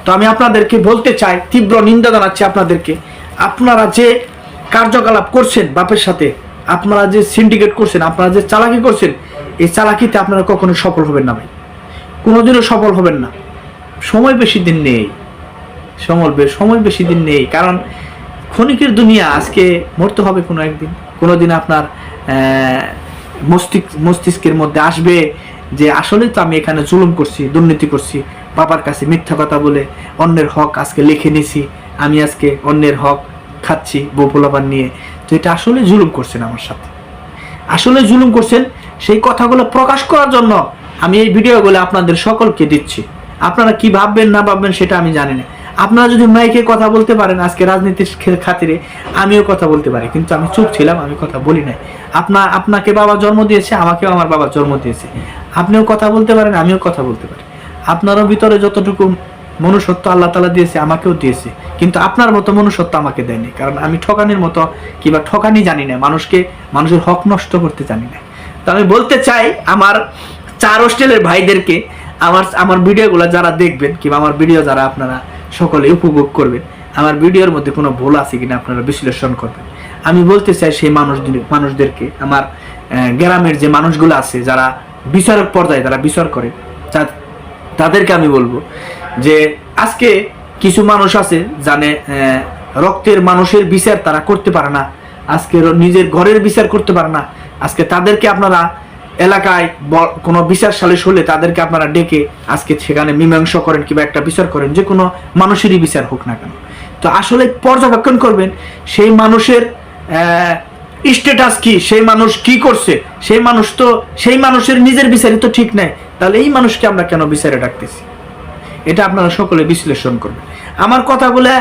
তো আমি আপনাদেরকে বলতে চাই, তীব্র নিন্দা জানাচ্ছি আপনাদেরকে, আপনারা যে কার্যকলাপ করছেন বাপের সাথে, আপনারা যে সিন্ডিকেট করছেন, আপনারা যে চালাকি করছেন, এই চালাকিতে আপনারা কখনো সফল হবেন না ভাই, কোনোদিনও সফল হবেন না। সময় বেশি দিন নেই, সময় বেশি দিন নেই, কারণ ক্ষণিকের দুনিয়া, আজকে মরতে হবে কোনো একদিন। কোনোদিন আপনার মস্তিষ্কের মধ্যে আসবে যে আসলেই তো আমি এখানে জুলুম করছি, দুর্নীতি করছি, বাবার কাছে মিথ্যা কথা বলে অন্যের হক আজকে লিখে নিছি, আমি আজকে অন্যের হক খাচ্ছি বউপোলাপান নিয়ে। তো এটা আসলে জুলুম করছেন আমার সাথে, আসলে জুলুম করছেন। সেই কথাগুলো প্রকাশ করার জন্য আমি এই ভিডিওগুলো আপনাদের সকলকে দিচ্ছি। আপনারা কি ভাববেন না ভাববেন সেটা আমি জানি না। আপনারা যদি মাইকে কথা বলতে পারেন আজকে রাজনীতির খাতিরে, আমিও কথা বলতে পারি, কিন্তু আমি চুপ ছিলাম, আমি কথা বলি নাই। আপনাকে বাবা জন্ম দিয়েছে, আমাকেও আমার বাবা জন্ম দিয়েছে। আপনিও কথা বলতে পারেন, আমিও কথা বলতে পারি। আপনারও ভিতরে যতটুকু মনুষ্যত্ব আল্লাহ তাআলা দিয়েছে আমাকেও দিয়েছে, কিন্তু আপনার মতো মনুষ্যত্ব আমাকে দেয়নি, কারণ আমি ঠকানির মতো কিংবা ঠকানি জানি না, মানুষের হক নষ্ট করতে জানি না। তো আমি বলতে চাই আমার 4 হোস্টেলের ভাইদেরকে, আমার ভিডিওগুলো যারা দেখবেন কিংবা আমার ভিডিও যারা আপনারা সকলে উপভোগ করবেন, আমার ভিডিওর মধ্যে কোনো ভুল আছে কিনা আপনারা বিশ্লেষণ করবেন। আমি বলতে চাই সেই মানুষদেরকে, আমার গ্রামের যে মানুষগুলো আছে যারা বিচারক পর্যায়ে যারা বিচার করে, তাদেরকে আমি বলবো যে আজকে কিছু মানুষ আছে জানে রক্তের মানুষের বিচার তারা করতে পারে না, আজকে নিজের ঘরের বিচার করতে পারে না। আজকে তাদেরকে আপনারা এলাকায় কোনো বিচার সালিশ হলে তাদেরকে আপনারা ডেকে আজকে সেখানে মীমাংসা করেন কিংবা একটা বিচার করেন, যে কোনো মানুষেরই বিচার হোক না কেন। তো আসলে পর্যবেক্ষণ করবেন সেই মানুষের স্ট্যাটাস কি, সেই মানুষ কি করছে, সেই মানুষের নিজের বিচারই তো ঠিক নাই, তাহলে এই মানুষকে আমরা কেন বিচারে ডাকতেছি? এটা আপনারা সকলে বিশ্লেষণ করবেন। আমার কথাগুলো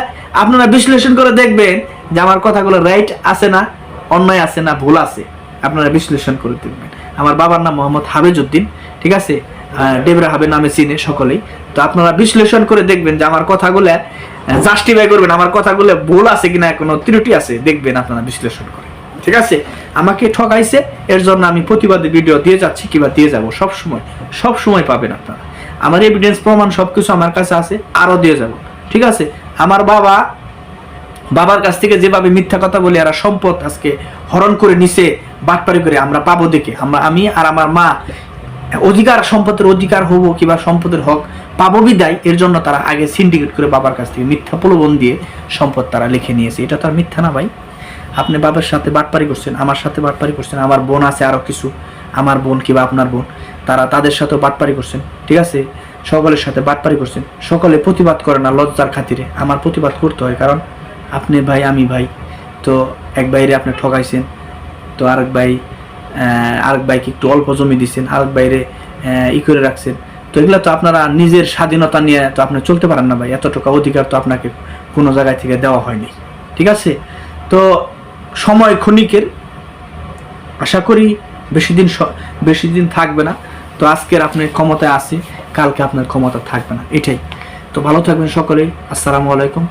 আপনারা বিশ্লেষণ করে দেখবেন যে আমার কথাগুলো রাইট আছে না, অন্যায় আছে না, ভুল আছে, আপনারা বিশ্লেষণ করে দেখবেন। আমার বাবার নাম মোহাম্মদ হাবেজউদ্দিন, ঠিক আছে, ডেবরা হাবে নামে চিনে সকলেই। তো আপনারা বিশ্লেষণ করে দেখবেন যে আমার কথাগুলো জাস্টিফাই করবেন, আমার কথাগুলো ভুল আছে কিনা, কোনো ত্রুটি আছে দেখবেন আপনারা বিশ্লেষণ করে, ঠিক আছে। আমাকে ঠকাইছে, এর জন্য আমি প্রতিবাদী ভিডিও দিয়ে যাচ্ছি কিংবা দিয়ে যাব, সব সময় পাবেন আপনারা। আমার এভিডেন্স প্রমাণ সবকিছু আমার কাছে আছে, আরো দিয়ে যাব, ঠিক আছে। আমার বাবার কাছ থেকে যেভাবে মিথ্যা কথা বলে এরা সম্পদ আজকে হরণ করে নিছে, বাটপারি করে আমরা পাবো দেখে, আমি আর আমার মা সম্পদের অধিকার হবো কিংবা সম্পদের হক পাবো বিদায়, এর জন্য তারা আগে সিন্ডিকেট করে বাবার কাছ থেকে মিথ্যা প্রলোভন দিয়ে সম্পদ তারা লিখে নিয়েছে। এটা তো আর মিথ্যা না ভাই। আপনি বাবার সাথে বাটপারি করছেন, আমার সাথে বাটপারি করছেন, আমার বোন আছে আরো কিছু, আমার বোন কিংবা আপনার বোন, তাদের সাথেও বাটপারি করছেন, ঠিক আছে। সকলের সাথে বাটপারি করছেন, সকলে প্রতিবাদ করে না লজ্জার খাতিরে। আমার প্রতিবাদ করতে হয়, কারণ আপনি ভাই আমি ভাই। তো এক বাইরে আপনি ঠকাইছেন, তো আরেক ভাইকে একটু অল্প জমি দিচ্ছেন, আরেক বাইরে করে রাখছেন। তো এগুলো তো আপনারা নিজের স্বাধীনতা নিয়ে তো আপনি চলতে পারেন না ভাই, এত টাকা অধিকার তো আপনাকে কোনো জায়গায় থেকে দেওয়া হয়নি, ঠিক আছে। তো সময় ক্ষণিকের, আশা করি বেশি দিন থাকবে না। তো আজকের আপনার ক্ষমতায় আছে, কালকে আপনার ক্ষমতা থাকবে না, এটাই। তো ভালো থাকবেন সকলেই। আসসালামু আলাইকুম।